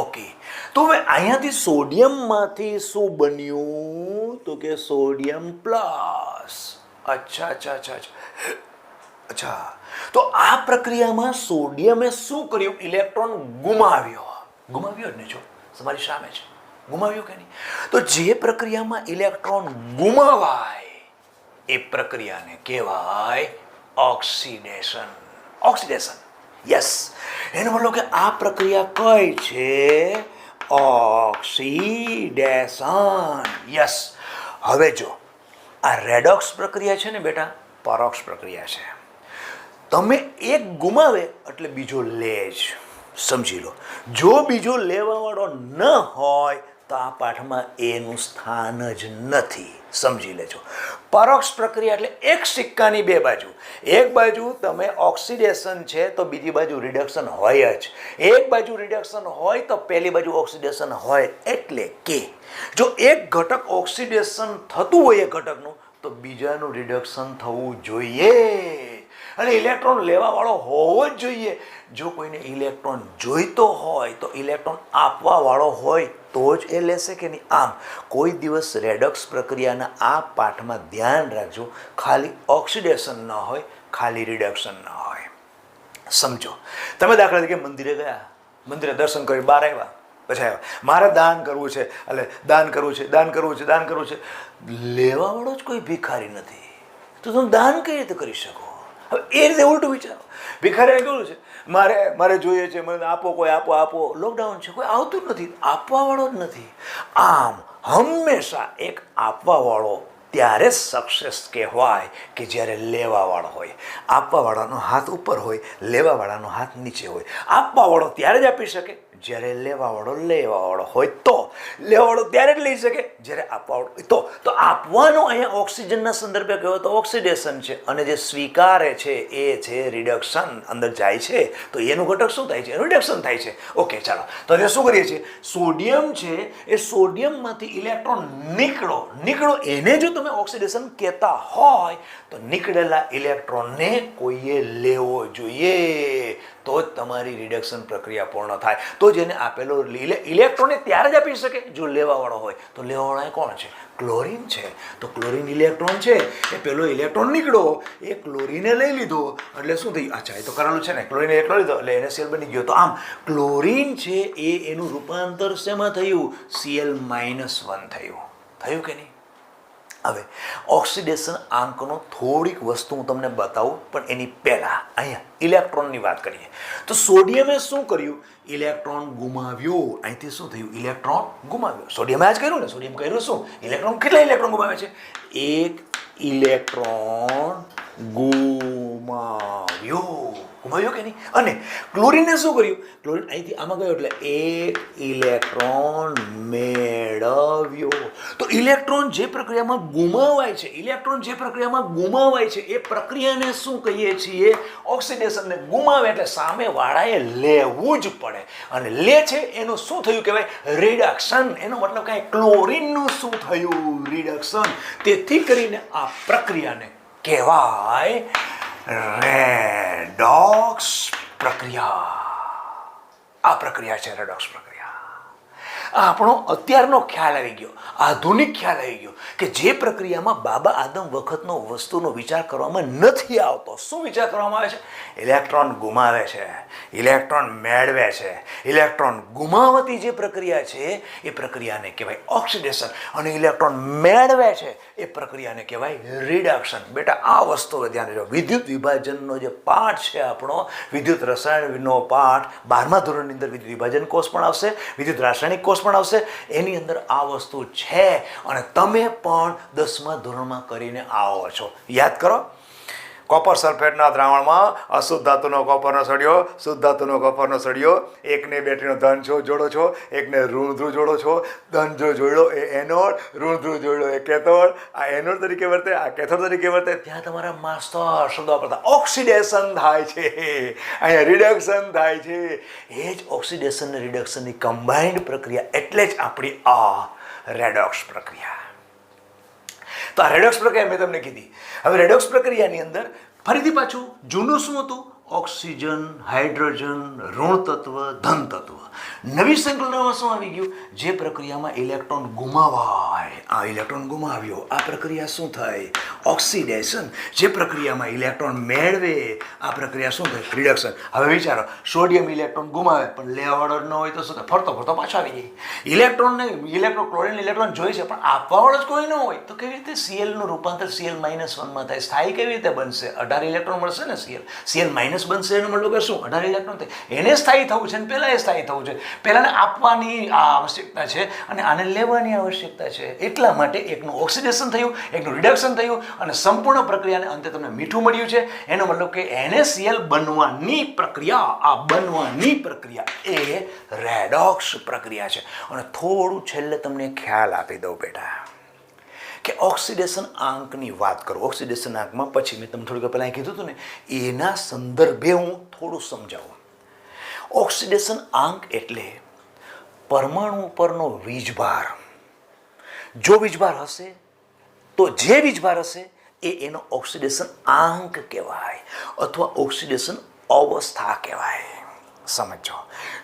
ઓકે, તો હવે અહીંયાથી સોડિયમમાંથી શું બન્યું? તો કે સોડિયમ પ્લસ. અચ્છા, તો આ પ્રક્રિયામાં સોડિયમે શું કર્યું? ઇલેક્ટ્રોન ગુમાવ્યો જ ને, જો તમારી સામે છે, ગુમાવ્યો કે નહીં? તો જે પ્રક્રિયામાં ઇલેક્ટ્રોન ગુમાવાય એ પ્રક્રિયાને કહેવાય ઓક્સિડેશન. યસ, એનો મતલબ કે આ પ્રક્રિયા કઈ છે? ઓક્સિડેશન. યસ. હવે જો આ રેડોક્સ પ્રક્રિયા છે ને બેટા, પરોક્ષ પ્રક્રિયા છે. તમે એક ગુમાવે એટલે બીજો લે જ, સમજી લો. જો બીજો લેવાવાળો ન હોય તો આ પાઠમાં એનું સ્થાન જ નથી, સમજી લેજો. પરોક્ષ પ્રક્રિયા એટલે એક સિક્કાની બે બાજુ. એક બાજુ તમે ઓક્સિડેશન છે તો બીજી બાજુ રિડક્શન હોય જ. એક બાજુ રિડક્શન હોય તો પહેલી બાજુ ઓક્સિડેશન હોય. એટલે કે જો એક ઘટક ઓક્સિડેશન થતું હોય એ ઘટકનું, તો બીજાનું રિડક્શન થવું જોઈએ. અને ઇલેક્ટ્રોન લેવાવાળો હોવો જ જોઈએ. જો કોઈને ઇલેક્ટ્રોન જોઈતો હોય તો ઇલેક્ટ્રોન આપવાવાળો હોય તો જ એ લેશે કે નહીં. આમ કોઈ દિવસ રેડોક્સ પ્રક્રિયાના આ પાઠમાં ધ્યાન રાખજો, ખાલી ઓક્સિડેશન ન હોય, ખાલી રિડક્શન ન હોય. સમજો, તમે દાખલા તરીકે મંદિરે ગયા, મંદિરે દર્શન કરી બહાર આવ્યા, પછી આવ્યા, મારે દાન કરવું છે, એટલે દાન કરવું છે, દાન કરવું છે, દાન કરવું છે, લેવાવાળો જ કોઈ ભિખારી નથી, તો તમે દાન કઈ રીતે કરી શકો? હવે એ રીતે ઉલટું વિચારો, ભિખારીને કેવું છે, મારે જોઈએ છે, મને આપો, કોઈ આપો, આપો. લોકડાઉન છે, કોઈ આવતું જ નથી, આપવાવાળો જ નથી. આમ હંમેશા એક આપવાવાળો ત્યારે સક્સેસ કહેવાય કે જ્યારે લેવાવાળો હોય. આપવાવાળાનો હાથ ઉપર હોય, લેવાવાળાનો હાથ નીચે હોય. આપવાવાળો ત્યારે જ આપી શકે જ્યારે લેવાવાળો હોય, તો લેવાવાળો ત્યારે જ લઈ શકે જ્યારે આપવાવાળો તો આપવાનો અહીંયા ઓક્સિજનના સંદર્ભે કહેવાય તો ઓક્સિડેશન છે, અને જે સ્વીકારે છે એ છે રિડક્શન. અંદર જાય છે તો એનું ઘટક શું થાય છે? રિડક્શન થાય છે. ઓકે, ચાલો, તો હવે શું કરીએ છીએ? સોડિયમ છે એ સોડિયમમાંથી ઇલેક્ટ્રોન નીકળો એને જો તમે ઓક્સિડેશન કહેતા હોય તો નીકળેલા ઇલેક્ટ્રોનને કોઈએ લેવો જોઈએ, તો જ તમારી રિડક્શન પ્રક્રિયા પૂર્ણ થાય. તો જેને આપેલો ઇલેક્ટ્રોન ત્યારે જ આપી શકે જો લેવાવાળો હોય. તો લેવાવાળો કોણ છે? ક્લોરીન છે. તો ક્લોરીન ઇલેક્ટ્રોન છે એ પેલો ઇલેક્ટ્રોન નીકળ્યો, એ ક્લોરીને લઈ લીધો, એટલે શું થયું? અચ્છા, એ તો કરેલું છે ને, ક્લોરીન ઇલેક્ટ્રોન લીધો એટલે NaCl બની ગયો. તો આમ ક્લોરીન છે એ એનું રૂપાંતર શેમાં થયું? Cl-1 થયું કે નહીં? હવે ઓક્સિડેશન આંકનો થોડીક વસ્તુ હું તમને બતાવું, પણ એની પહેલાં અહીંયા ઇલેક્ટ્રોનની વાત કરીએ. તો સોડિયમે શું કર્યું? ઇલેક્ટ્રોન ગુમાવ્યો. અહીંથી શું થયું? ઇલેક્ટ્રોન ગુમાવ્યો. સોડિયમે આ જ કર્યું ને. સોડિયમ કર્યું શું? ઇલેક્ટ્રોન. કેટલા ઇલેક્ટ્રોન ગુમાવે છે? એક ઇલેક્ટ્રોન ગુમાવ્યો કે નહીં? અને ક્લોરીને શું કર્યું? ક્લોરીન અહીંથી આમાં ગયો એટલે એક ઇલેક્ટ્રોન મેળવ્યો. તો ઇલેક્ટ્રોન જે પ્રક્રિયામાં ગુમાવાય છે એ પ્રક્રિયાને શું કહીએ છીએ? ઓક્સિડેશનને. ગુમાવે એટલે સામે વાળાએ લેવું જ પડે, અને લે છે એનું શું થયું કહેવાય? રિડક્શન. એનો મતલબ કાંઈ ક્લોરીનનું શું થયું? રિડક્શન. તેથી કરીને આ પ્રક્રિયાને કહેવાય રેડોક્સ પ્રક્રિયા. આ પ્રક્રિયા છે રેડોક્સ પ્રક્રિયા. આપણો અત્યારનો ખ્યાલ આવી ગયો, આધુનિક ખ્યાલ આવી ગયો કે જે પ્રક્રિયામાં બાબા આદમ વખતનો વસ્તુનો વિચાર કરવામાં નથી આવતો. શું વિચાર કરવામાં આવે છે? ઇલેક્ટ્રોન ગુમાવે છે, ઇલેક્ટ્રોન મેળવે છે. ઇલેક્ટ્રોન ગુમાવતી જે પ્રક્રિયા છે એ પ્રક્રિયાને કહેવાય ઓક્સિડેશન, અને ઇલેક્ટ્રોન મેળવે છે એ પ્રક્રિયાને કહેવાય રિડક્શન. બેટા, આ વસ્તુ ધ્યાન રાખજો. વિદ્યુત વિભાજનનો જે પાઠ છે આપણો, વિદ્યુત રસાયણનો પાઠ 12મા ધોરણની અંદર વિદ્યુત વિભાજન કોર્સ પણ આવશે, વિદ્યુત રાસાયણિક કોર્સ પણ આવશે. એની અંદર આ વસ્તુ છે, અને તમે પણ 10મા ધોરણમાં કરીને આવો છો. યાદ કરો, કોપર સલ્ફેટના દ્રાવણમાં અશુદ્ધ ધાતુનો કોપરનો સળિયો, શુદ્ધ ધાતુનો કોપરનો સળિયો, એકને બેટરીનો ધન જોડો છો, એકને ઋણ ધ્રુવ જોડો છો. ધન જો જોડ્યો એ એનોડ, ઋણ ધ્રુવ જોડ્યો એ કેથોડ. આ એનોડ તરીકે વર્તે, આ કેથોડ તરીકે વર્તે. ત્યાં તમારા માસ્ટર શબ્દો વાપરતા. ઓક્સિડેશન થાય છે, અહીંયા રિડક્શન થાય છે. એ જ ઓક્સિડેશન અને રિડક્શનની કમ્બાઇન્ડ પ્રક્રિયા, એટલે જ આપણી આ રેડોક્સ પ્રક્રિયા. તો આ રેડોક્સ પ્રક્રિયા મેં તમને કીધી. હવે રેડોક્સ પ્રક્રિયાની અંદર ફરીથી પાછું જૂનું શું હતું? ઓક્સિજન, હાઇડ્રોજન, ઋણ તત્વ, ધન તત્વ. નવી સંકલ્પનામાં શું આવી ગયું? જે પ્રક્રિયામાં ઇલેક્ટ્રોન ગુમાવાય, આ ઇલેક્ટ્રોન ગુમાવ્યો, આ પ્રક્રિયા શું થાય? ઓક્સિડેશન. જે પ્રક્રિયામાં ઇલેક્ટ્રોન મેળવે, આ પ્રક્રિયા શું થાય? રિડક્શન. હવે વિચારો, સોડિયમ ઇલેક્ટ્રોન ગુમાવે પણ લેવાવાળો ન હોય તો શું થાય? ફરતો ફરતો પાછો આવી જાય. ક્લોરીન ઇલેક્ટ્રોન જોઈ છે પણ આપવાવાળો જ કોઈ ન હોય તો કેવી રીતે Cl નું રૂપાંતર Cl-1 થાય? સ્થાયી કેવી રીતે બનશે? 18 ઇલેક્ટ્રોન મળશે ને. Cl- બનશે એનો મતલબ કે શું? 18 ઇલેક્ટ્રોન થાય. એને સ્થાયી થવું છે, અને પહેલા એ સ્થાયી થવું છે. પહેલાને આપવાની આવશ્યકતા છે અને આને લેવાની આવશ્યકતા છે. એટલા માટે એકનું ઓક્સિડેશન થયું, એકનું રિડક્શન થયું, અને સંપૂર્ણ પ્રક્રિયાને અંતે તમને મીઠું મળ્યું છે. એનો મતલબ કે NaCl બનવાની પ્રક્રિયા, આ બનવાની પ્રક્રિયા એ રેડોક્સ પ્રક્રિયા છે. અને થોડું છેલ્લે તમને ખ્યાલ આપી દઉં બેટા કે ઓક્સિડેશન આંકની વાત કરું. ઓક્સિડેશન આંકમાં પછી મેં તમને થોડીક પહેલાં કીધું હતું ને, એના સંદર્ભે હું થોડું સમજાવું. ઓક્સિડેશન આંક એટલે પરમાણુ પરનો વીજભાર. જો વીજભાર હશે તો જે વીજભાર હશે એ એનો ઓક્સિડેશન આંક કહેવાય અથવા ઓક્સિડેશન અવસ્થા કહેવાય. સમજો,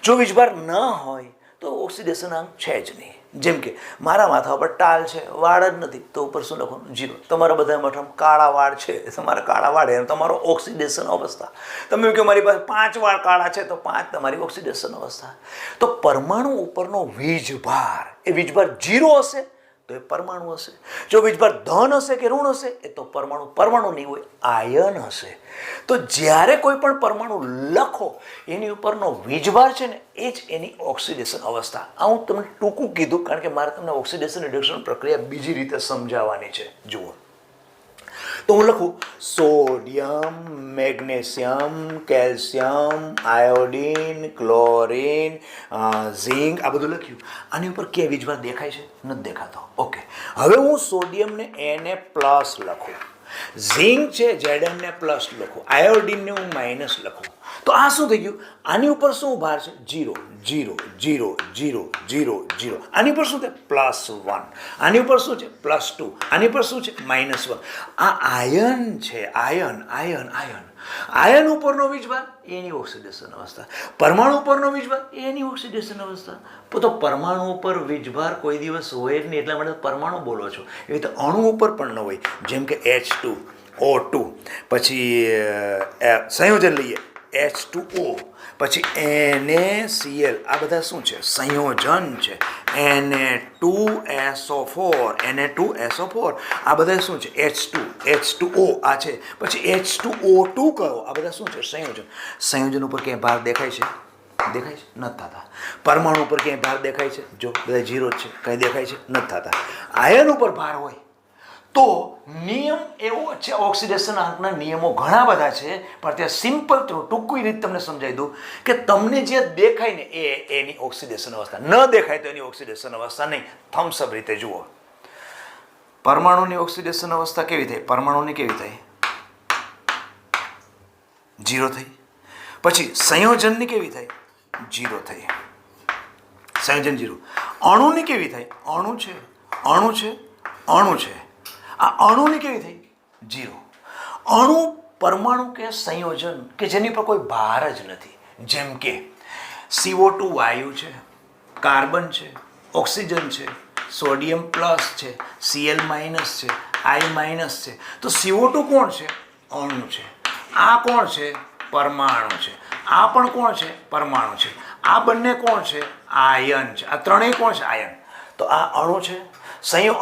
જો વીજભાર ન હોય તો ઓક્સિડેશન આંક છે જ નહીં. જેમ કે મારા માથા પર ટાલ છે, વાળ જ નથી, તો ઉપર શું લખવાનું? 0. તમારા બધા માથામાં કાળા વાળ છે, તમારા કાળા વાળ એ તમારો ઓક્સિડેશન અવસ્થા. તમે કહો મારી પાસે 5 વાળ કાળા છે, તો 5 તમારી ઓક્સિડેશન અવસ્થા. તો પરમાણુ ઉપરનો વીજભાર, એ વીજભાર 0 હશે તો એ પરમાણુ હશે. જો વીજભાર ધન હશે કે ઋણ હશે, એ તો પરમાણુ નહીં હોય, આયન હશે. તો જ્યારે કોઈ પણ પરમાણુ લખો એની ઉપરનો વીજભાર છે ને, એ જ એની ઓક્સિડેશન અવસ્થા. આ હું તમને ટૂંકું કીધું કારણ કે મારે તમને ઓક્સિડેશન રિડક્શન પ્રક્રિયા બીજી રીતે સમજાવવાની છે. જુઓ, તો હું લખું sodium, magnesium, calcium, iodine, chlorine, zinc, આ બધું લખ્યું. આની ઉપર કે વીજભાર દેખાય છે? નથી દેખાતો. ઓકે, હવે હું સોડિયમને Na+ લખું, ઝિંક છે Zn ને પ્લસ લખું, આયોડીનને હું માઇનસ લખું. તો આ શું થઈ ગયું? આની ઉપર શું ભાર છે? 0 0 0 0 0 0. આની ઉપર શું છે? +1. આની ઉપર શું છે? +2. આની ઉપર શું છે? -1. આ આયન છે, આયન આયન આયન. આયન ઉપરનો વીજભાર એની ઓક્સિડેશન અવસ્થા, પરમાણુ ઉપરનો વીજભાર એની ઓક્સિડેશન અવસ્થા. તો પરમાણુ ઉપર વીજભાર કોઈ દિવસ હોય જ નહીં, એટલા માટે પરમાણુ બોલો છો. એવી રીતે અણુ ઉપર પણ ન હોય. જેમ કે H2O2, પછી સંયોજન લઈએ H2O, પછી NaCl, આ બધા શું છે? સંયોજન છે. Na2SO4, આ બધા શું છે? H2O આ છે. પછી H2O2 કહો, આ બધા શું છે? સંયોજન. સંયોજન ઉપર ક્યાંય ભાર દેખાય છે? દેખાય છે? નથી થતા. પરમાણુ ઉપર ક્યાંય ભાર દેખાય છે? જો બધા 0 જ છે, કંઈ દેખાય છે? નથી થતા. આયન ઉપર ભાર હોય તો નિયમ એવો છે, ઓક્સિડેશન આંકના નિયમો ઘણા બધા છે, પણ ત્યાં સિમ્પલ ટૂંકી રીતે તમને સમજાવી દઉં કે તમને જે દેખાય ને એ એની ઓક્સિડેશન અવસ્થા, ન દેખાય તો એની ઓક્સિડેશન અવસ્થા નહીં. થમ્સઅપ રીતે જુઓ, પરમાણુની ઓક્સિડેશન અવસ્થા કેવી થાય? પરમાણુની કેવી થાય? 0 થઈ. પછી સંયોજનની કેવી થાય? 0 થઈ. સંયોજન 0. અણુની કેવી થાય? અણુ છે, અણુ છે, અણુ છે. આ અણુની કેવી થઈ? 0. અણુ, પરમાણુ કે સંયોજન કે જેની પર કોઈ ભાર જ નથી. જેમ કે CO2 વાયુ છે, કાર્બન છે, ઓક્સિજન છે, સોડિયમ પ્લસ છે, Cl માઇનસ છે, I માઇનસ છે. તો CO2 કોણ છે? અણુ છે. આ કોણ છે? પરમાણુ છે. આ પણ કોણ છે? પરમાણુ છે. આ બંને કોણ છે? આયન છે. આ ત્રણેય કોણ છે? આયન. તો આ અણુ છે,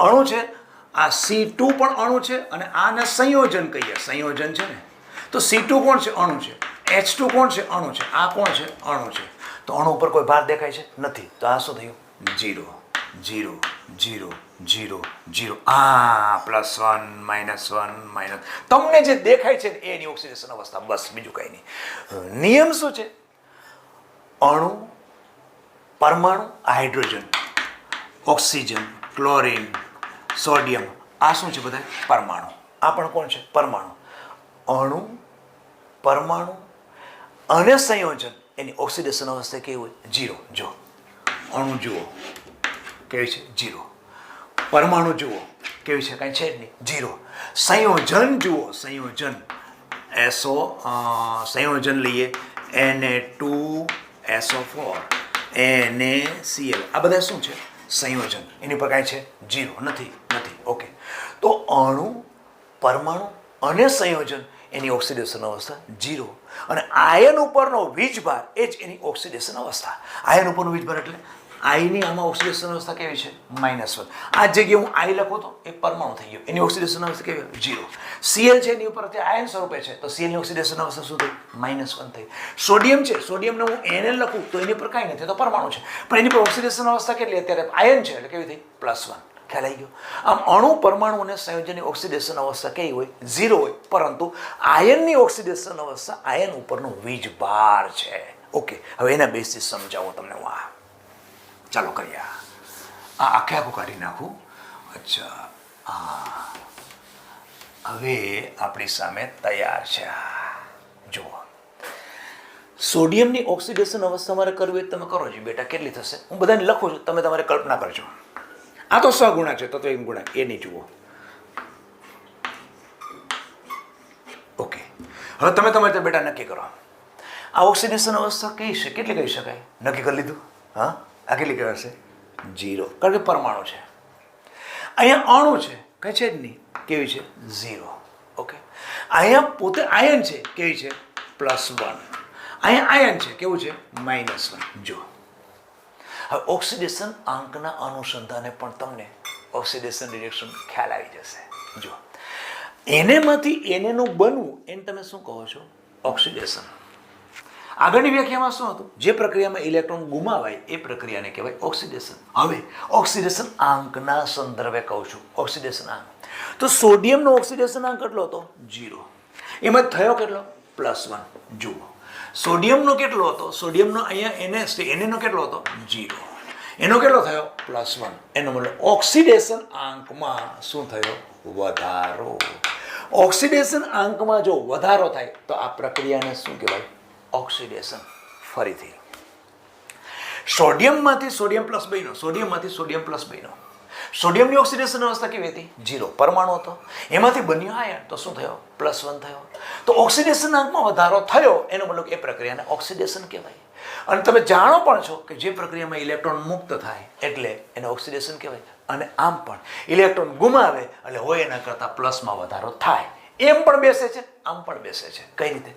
અણુ છે. આ C2 પણ અણુ છે અને આને સંયોજન કહીએ, સંયોજન છે ને. તો C2 કોણ છે? અણુ છે. H2 કોણ છે? અણુ છે. આ કોણ છે? અણુ છે. તો અણુ ઉપર કોઈ ભાર દેખાય છે? નથી. તો આ શું થયું? 0 0 0 0 0. આ +1 -1 તમને જે દેખાય છે એની ઓક્સિડેશન અવસ્થા, બસ, બીજું કંઈ નહીં. નિયમ શું છે? અણુ, પરમાણુ, હાઇડ્રોજન, ઓક્સિજન, ક્લોરીન, સોડિયમ, આ શું છે? બધા પરમાણુ. આ પણ કોણ છે? પરમાણુ. અણુ, પરમાણુ અને સંયોજન એની ઓક્સિડેશન અવસ્થા કેવી હોય? 0. જો અણુ જુઓ કેવી છે? 0. પરમાણુ જુઓ કેવી છે? કાંઈ છે જ નહીં, 0. સંયોજન જુઓ, સંયોજન સંયોજન લઈએ Na2SO4, NaCl, આ બધા શું છે? સંયોજન. એની પર કાંઈ છે? 0. નથી. ઓકે. તો અણુ, પરમાણુ અને સંયોજન એની ઓક્સિડેશન અવસ્થા 0. અને આયન ઉપરનો વીજભાર એ જ એની ઓક્સિડેશન અવસ્થા. આયન ઉપરનો વીજભાર એટલે આઈની આમાં ઓક્સિડેશન અવસ્થા કેવી છે? -1. આ જગ્યાએ હું આઈ લખું તો એ પરમાણુ થઈ ગયો, એની ઓક્સિડેશન અવસ્થા કેવી? 0. Cl છે એની ઉપર અત્યારે આયન સ્વરૂપે છે, તો Cl ની ઓક્સિડેશન અવસ્થા શું થઈ? -1 થઈ. સોડિયમ છે, સોડિયમને હું Nl લખું તો એની પર કાંઈ નથી, તો પરમાણુ છે, પણ એની પર ઓક્સિડેશન અવસ્થા કેટલી? અત્યારે આયન છે એટલે કેવી થઈ? +1. ખ્યાલ આવી ગયો? આમ અણુ, પરમાણુ અને સંયોજનની ઓક્સિડેશન અવસ્થા કેવી હોય? 0 હોય, પરંતુ આયનની ઓક્સિડેશન અવસ્થા આયન ઉપરનો વીજભાર છે. ઓકે, હવે એના બેસિસ સમજાવો તમને હું. ચાલો કરીએ. આ આખું કાઢી નાખું. અચ્છા, હવે આપણી સામે તૈયાર છે. જુઓ, સોડિયમની ઓક્સિડેશન અવસ્થા મારે કરવી હોય તમે કરો છો બેટા. કેટલી થશે? હું બધાને લખું છું, તમે તમારે કલ્પના કરજો. આ તો સગુણા છે, તો એક ગુણા એ નહીં જુઓ. હવે તમે તમારી રીતે બેટા નક્કી કરો, આ ઓક્સિડેશન અવસ્થા કઈ છે, કેટલી કહી શકાય? નક્કી કરી લીધું? હા, આ કેટલી કહેવાશે? 0, કારણ કે પરમાણુ છે. અહીંયા અણુ છે, કઈ છે જ નહીં, કેવી છે? 0. ઓકે, અહીંયા પોતે આયન છે, કેવી છે? +1. અહીંયા આયન છે, કેવું છે? -1. જો હવે ઓક્સિડેશન આંકના અનુસંધાને પણ તમને ઓક્સિડેશન રિએક્શન ખ્યાલ આવી જશે. જો એનેમાંથી એનેનું બનવું એને તમે શું કહો છો? ઓક્સિડેશન. આગળની વ્યાખ્યામાં શું હતું? જે પ્રક્રિયામાં ઇલેક્ટ્રોન ગુમાવાય એ પ્રક્રિયાને કહેવાય ઓક્સિડેશન. હવે ઓક્સિડેશન આંકના સંદર્ભે કહું છું. ઓક્સિડેશન આંક તો સોડિયમનો ઓક્સિડેશન આંક કેટલો હતો? 0. એમાં થયો કેટલો? +1. જુઓ સોડિયમનો કેટલો હતો? સોડિયમનો અહીંયા એનએનો કેટલો હતો? 0. એનો કેટલો થયો? +1. એનો મતલબ ઓક્સિડેશન આંકમાં શું થયો? વધારો. ઓક્સિડેશન આંકમાં જો વધારો થાય તો આ પ્રક્રિયાને શું કહેવાય? ઓક્સિડેશન. ફરીથી સોડિયમમાંથી સોડિયમ પ્લસ બન્યો, સોડિયમમાંથી સોડિયમ પ્લસ બન્યો. સોડિયમની ઓક્સિડેશન અવસ્થા કેવી હતી? 0, પરમાણુ હતો. એમાંથી બન્યો આયન તો શું થયો? +1 થયો. તો ઓક્સિડેશન આંકમાં વધારો થયો એનો મતલબ એ પ્રક્રિયાને ઓક્સિડેશન કહેવાય. અને તમે જાણો પણ છો કે જે પ્રક્રિયામાં ઇલેક્ટ્રોન મુક્ત થાય એટલે એને ઓક્સિડેશન કહેવાય. અને આમ પણ ઇલેક્ટ્રોન ગુમાવે એટલે હોય એના કરતાં પ્લસમાં વધારો થાય. એમ પણ બેસે છે, આમ પણ બેસે છે. કઈ રીતે?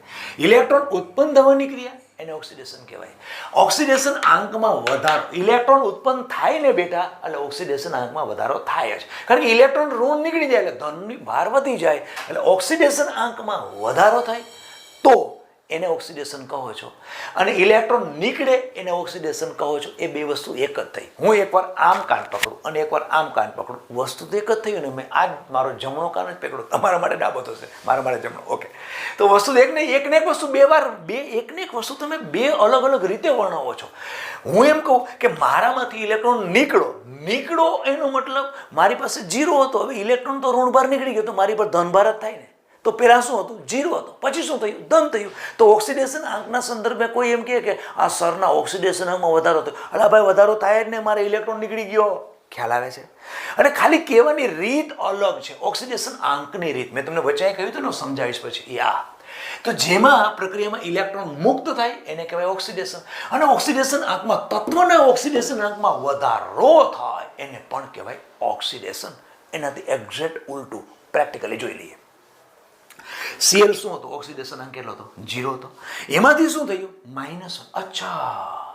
ઇલેક્ટ્રોન ઉત્પન્ન થવાની ક્રિયા એને ઓક્સિડેશન કહેવાય. ઓક્સિડેશન આંકમાં વધારો, ઇલેક્ટ્રોન ઉત્પન્ન થાય ને બેટા એટલે ઓક્સિડેશન આંકમાં વધારો થાય જ. કારણ કે ઇલેક્ટ્રોન ઋણ નીકળી જાય એટલે ધનની ભાર વધી જાય એટલે ઓક્સિડેશન આંકમાં વધારો થાય તો એને ઓક્સિડેશન કહો છો. અને ઇલેક્ટ્રોન નીકળે એને ઓક્સિડેશન કહો છો. એ બે વસ્તુ એક જ થઈ. હું એકવાર આમ કાન પકડું અને એકવાર આમ કાન પકડું, વસ્તુ તો એક જ થઈ ને. મેં આજ મારો જમણો કાન જ પકડું, તમારા માટે ડાબો થશે, મારા માટે જમણો. ઓકે, તો વસ્તુ એક ને એક વસ્તુ એકને એક વસ્તુ તમે બે અલગ અલગ રીતે વર્ણવો છો. હું એમ કહું કે મારામાંથી ઇલેક્ટ્રોન નીકળો એનો મતલબ મારી પાસે 0 હતો, હવે ઇલેક્ટ્રોન તો ઋણભાર નીકળી ગયો તો મારી પર ધનભાર જ થાય ને. તો પહેલાં શું હતું? 0 હતો, પછી શું થયું? ધન થયું. તો ઓક્સિડેશન આંકના સંદર્ભે કોઈ એમ કહે કે આ સરના ઓક્સિડેશન આંકમાં વધારો થયો, અલા ભાઈ વધારો થાય જ ને, મારે ઇલેક્ટ્રોન નીકળી ગયો. ખ્યાલ આવે છે? અને ખાલી કહેવાની રીત અલગ છે. ઓક્સિડેશન આંકની રીત મેં તમને વચ્ચે કહ્યું હતું ને, સમજાવીશ પછી. તો જેમાં પ્રક્રિયામાં ઇલેક્ટ્રોન મુક્ત થાય એને કહેવાય ઓક્સિડેશન. અને ઓક્સિડેશન આંકમાં તત્વના ઓક્સિડેશન આંકમાં વધારો થાય એને પણ કહેવાય ઓક્સિડેશન. એનાથી એક્ઝેક્ટ ઉલટું પ્રેક્ટિકલી જોઈ લઈએ. Cl શું હતું? ઓક્સિડેશન આંક કેટલો હતો? 0 હતો. એમાંથી શું થયું? -1. અચ્છા,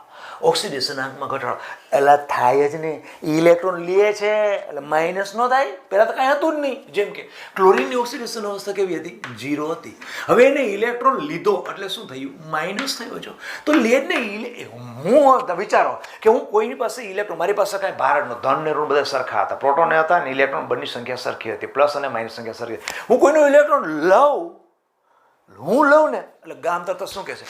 ઓક્સિડેશન આંકમાં ઘટાડો એટલે થાય જ નહીં. ઇલેક્ટ્રોન લે છે એટલે માઇનસ નો થાય. પહેલાં તો કાંઈ હતું જ નહીં. જેમ કે ક્લોરીનની ઓક્સિડેશન અવસ્થા કેવી હતી? 0 હતી. હવે એને ઇલેક્ટ્રોન લીધો એટલે શું થયું? માઇનસ થયો છો. તો લે જ નહીં. હું વિચારો કે હું કોઈની પાસે ઇલેક્ટ્રોન, મારી પાસે કાંઈ ભાર ન, ધન ને ઋણ બધા સરખા હતા, પ્રોટોન હતા ને ઇલેક્ટ્રોન બંને સંખ્યા સરખી હતી, પ્લસ અને માઇનસ સંખ્યા સરખી. હું કોઈનું ઇલેક્ટ્રોન લઉં ને એટલે ગામ તરત શું કહેશે?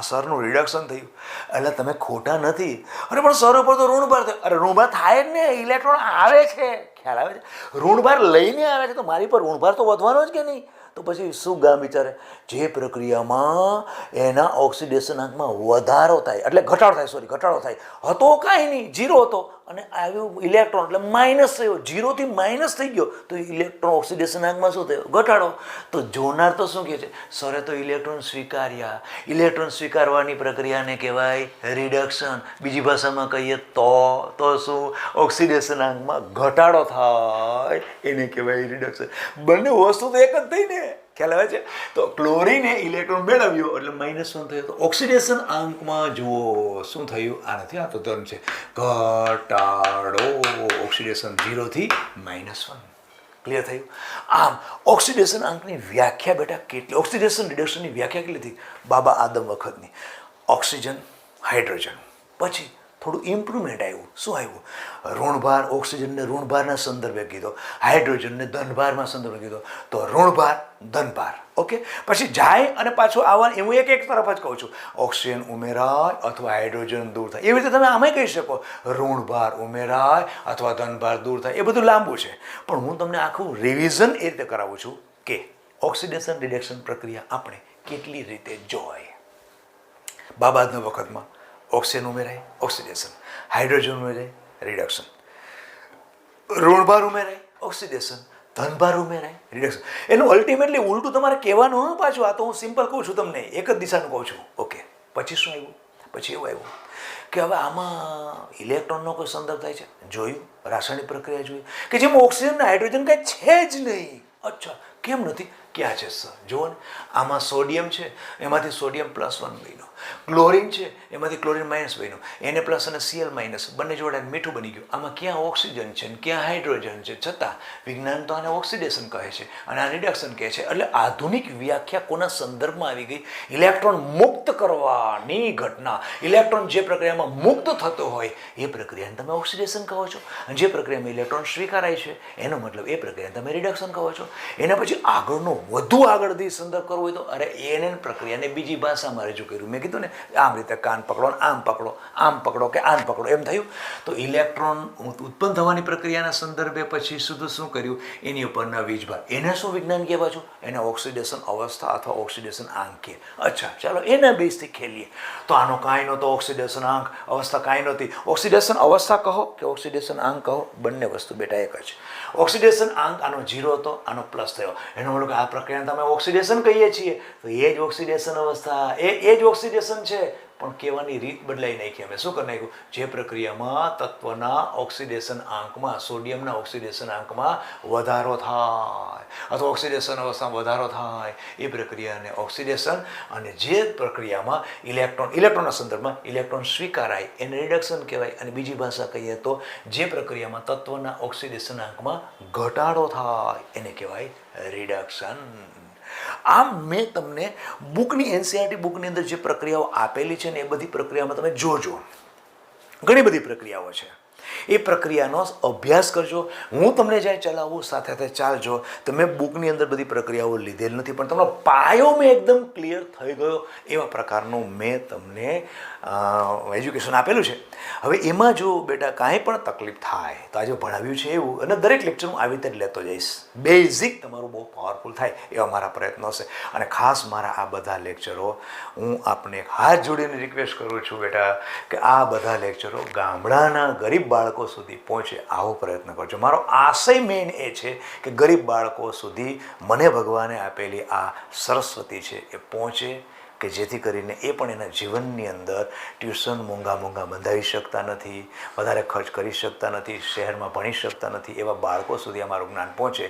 સરનું રિડક્શન થયું. એટલે તમે ખોટા નથી. અરે પણ સર ઉપર તો ઋણભાર થયો. અરે ઋણભાર થાય જ ને, ઇલેક્ટ્રોન આવે છે. ખ્યાલ આવે છે? ઋણભાર લઈને આવે છે તો મારી પર ઋણભાર તો વધવાનો જ કે નહીં. તો પછી શું ગામ વિચારે? જે પ્રક્રિયામાં એના ઓક્સિડેશન આંકમાં વધારો થાય એટલે ઘટાડો થાય હતો કાંઈ નહીં, 0 હતો અને આવ્યું ઇલેક્ટ્રોન એટલે માઇનસ થયો. 0 થી માઇનસ થઈ ગયો તો ઇલેક્ટ્રોન ઓક્સિડેશન આંકમાં શું થયો? ઘટાડો. તો જોનાર તો શું કહે છે? સરે તો ઇલેક્ટ્રોન સ્વીકાર્યા. ઇલેક્ટ્રોન સ્વીકારવાની પ્રક્રિયાને કહેવાય રિડક્શન. બીજી ભાષામાં કહીએ તો શું? ઓક્સિડેશન આંકમાં ઘટાડો થાય એને કહેવાય રિડક્શન. બંને વસ્તુ તો એક જ થઈ ને. ખ્યાલ આવે છે? તો ક્લોરીને ઇલેક્ટ્રોન મેળવ્યો એટલે -1 થયો. તો ઓક્સિડેશન આંકમાં જુઓ શું થયું? આ નથી, આ તો ધન છે. ઘટાડો. ઓક્સિડેશન 0 થી -1. ક્લિયર થયું? આમ ઓક્સિડેશન આંકની વ્યાખ્યા બેટા કેટલી, ઓક્સિડેશન રિડક્શનની વ્યાખ્યા કેટલી હતી? બાબા આદમ વખતની. Oxygen, hydrogen. પછી થોડું ઇમ્પ્રુવમેન્ટ આવ્યું. શું આવ્યું? ઋણભાર, ઓક્સિજનને ઋણભારના સંદર્ભે કીધો, હાઇડ્રોજનને ધનભારમાં સંદર્ભે કીધો. તો ઋણભાર, ધનભાર. ઓકે, પછી જાય અને પાછું આવવાનું. હું એક તરફ જ કહું છું, ઓક્સિજન ઉમેરાય અથવા હાઇડ્રોજન દૂર થાય. એવી રીતે તમે આમાંય કહી શકો, ઋણભાર ઉમેરાય અથવા ધનભાર દૂર થાય. એ બધું લાંબુ છે, પણ હું તમને આખું રિવિઝન એ રીતે કરાવું છું કે ઓક્સિડેશન રિડક્શન પ્રક્રિયા આપણે કેટલી રીતે જોઈ. બાબાદના વખતમાં ઓક્સિજન ઉમેરાય, ઓક્સિડેશન. હાઇડ્રોજન ઉમેરાય, રિડક્શન. ઋણભાર ઉમેરાય, ઓક્સિડેશન. ધનભાર ઉમેરાય રિડક્શન. એનું અલ્ટિમેટલી ઉલટું તમારે કહેવાનું હા પાછું. આ તો હું સિમ્પલ કહું છું તમને, એક જ દિશાનું કહું છું. ઓકે, પછી શું આવ્યું? પછી એવું આવ્યું કે હવે આમાં ઇલેક્ટ્રોનનો કોઈ સંદર્ભ થાય છે? જોયું. રાસાયણિક પ્રક્રિયા જોઈ કે જેમાં ઓક્સિજન અને હાઇડ્રોજન કાંઈ છે જ નહીં. અચ્છા, કેમ નથી? ક્યાં છે સર? જુઓ ને, આમાં સોડિયમ છે, એમાંથી સોડિયમ +1 બન્યો. ક્લોરિન છે, એમાંથી ક્લોરિન -, બન્યો. Na પ્લસ અને Cl માઇનસ બંને જોડે મીઠું બની ગયું. આમાં ક્યાં ઓક્સિજન છે ને ક્યાં હાઇડ્રોજન છે? છતાં વિજ્ઞાન તો આને ઓક્સિડેશન કહે છે અને આ રિડક્શન કહે છે. એટલે આધુનિક વ્યાખ્યા કોના સંદર્ભમાં આવી ગઈ? ઇલેક્ટ્રોન મુક્ત કરવાની ઘટના. ઇલેક્ટ્રોન જે પ્રક્રિયામાં મુક્ત થતો હોય એ પ્રક્રિયાને તમે ઓક્સિડેશન કહો છો, અને જે પ્રક્રિયામાં ઇલેક્ટ્રોન સ્વીકારાય છે એનો મતલબ એ પ્રક્રિયાને તમે રિડક્શન કહો છો. એના પછી આગળનો વધુ આગળથી સંદર્ભ કરવો હોય તો અરે એને પ્રક્રિયાને બીજી ભાષામાં રજૂ કર્યું. મેં કીધું ને, આમ રીતે કાન પકડો, આમ પકડો, આમ પકડો કે આમ પકડો, એમ થયું. તો ઇલેક્ટ્રોન ઉત્પન્ન થવાની પ્રક્રિયાના સંદર્ભે પછી સુધી શું કર્યું? એની ઉપરના વીજભાર. એને શું વિજ્ઞાન કહેવા છું? એને ઓક્સિડેશન અવસ્થા અથવા ઓક્સિડેશન આંક કહે. અચ્છા, ચાલો એના બેઝથી ખેલીએ. તો આનો કાંઈ નહોતો ઓક્સિડેશન આંક, અવસ્થા કાંઈ નહોતી. ઓક્સિડેશન અવસ્થા કહો કે ઓક્સિડેશન આંક કહો, બંને વસ્તુ બેટા એક જ. ઓક્સિડેશન આંક આનો 0 હતો, આનો પ્લસ થયો. એનો મતલબ આ પ્રક્રિયાને તમે ઓક્સિડેશન કહીએ છીએ, તો એ જ ઓક્સિડેશન અવસ્થા, એ જ ઓક્સિડેશન છે. પણ કહેવાની રીત બદલાઈ નાખી. અમે શું કરી નાખ્યું? જે પ્રક્રિયામાં તત્વના ઓક્સિડેશન આંકમાં, સોડિયમના ઓક્સિડેશન આંકમાં વધારો થાય અથવા ઓક્સિડેશન અવસ્થામાં વધારો થાય એ પ્રક્રિયાને ઓક્સિડેશન, અને જે પ્રક્રિયામાં ઇલેક્ટ્રોનના સંદર્ભમાં ઇલેક્ટ્રોન સ્વીકારાય એને રિડક્શન કહેવાય. અને બીજી ભાષા કહીએ તો જે પ્રક્રિયામાં તત્વના ઓક્સિડેશન આંકમાં ઘટાડો થાય એને કહેવાય રિડક્શન. આમ મેં તમને બુકની એનસીઆરટી બુકની અંદર જે પ્રક્રિયાઓ આપેલી છે ને એ બધી પ્રક્રિયામાં તમે જોજો. ઘણી બધી પ્રક્રિયાઓ છે. એ પ્રક્રિયાનો અભ્યાસ કરજો. હું તમને જ્યાં ચલાવું સાથે સાથે ચાલજો. તમે બુકની અંદર બધી પ્રક્રિયાઓ લીધેલ નથી, પણ તમારો પાયો મેં એકદમ ક્લિયર થઈ ગયો એવા પ્રકારનું મેં તમને એજ્યુકેશન આપેલું છે. હવે એમાં જો બેટા કાંઈ પણ તકલીફ થાય તો આજે ભણાવ્યું છે એવું, અને દરેક લેક્ચર હું આવી રીતે જ લેતો જઈશ. બેઝિક તમારું બહુ પાવરફુલ થાય એવા મારા પ્રયત્નો છે. અને ખાસ મારા આ બધા લેક્ચરો હું આપને હાથ જોડીને રિક્વેસ્ટ કરું છું બેટા કે આ બધા લેક્ચરો ગામડાના ગરીબ બાળકો સુધી પહોંચે આવો પ્રયત્ન કરજો. મારો આશય મેઇન એ છે કે ગરીબ બાળકો સુધી મને ભગવાને આપેલી આ સરસ્વતી છે એ પહોંચે, કે જેથી કરીને એ પણ એના જીવનની અંદર ટ્યુશન મોંઘા બંધાવી શકતા નથી, વધારે ખર્ચ કરી શકતા નથી, શહેરમાં ભણી શકતા નથી, એવા બાળકો સુધી અમારું જ્ઞાન પહોંચે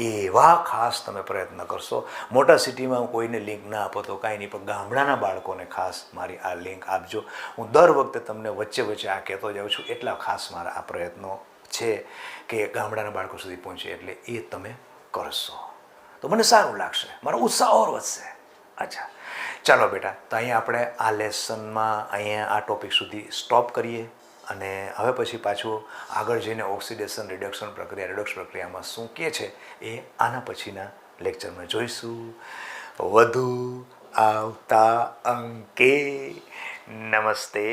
એવા ખાસ તમે પ્રયત્ન કરશો. મોટા સિટીમાં કોઈને લિંક ના આપો તો કાંઈ નહીં, પણ ગામડાના બાળકોને ખાસ મારી આ લિંક આપજો. હું દર વખતે તમને વચ્ચે આ કહેતો જાઉં છું. એટલા ખાસ મારા આ પ્રયત્નો છે કે ગામડાના બાળકો સુધી પહોંચે, એટલે એ તમે કરશો તો મને સારું લાગશે, મારો ઉત્સાહ ઓર વધશે. અચ્છા, ચાલો બેટા, તો અહીંયા આપણે આ લેસનમાં અહીંયા આ ટોપિક સુધી સ્ટોપ કરીએ, અને હવે પછી પાછું આગળ જઈને ઓક્સિડેશન રિડક્શન પ્રક્રિયા, રિડોક્સ પ્રક્રિયામાં શું કહે છે એ આના પછીના લેક્ચરમાં જોઈશું. વધુ આવતા અંકે. નમસ્તે.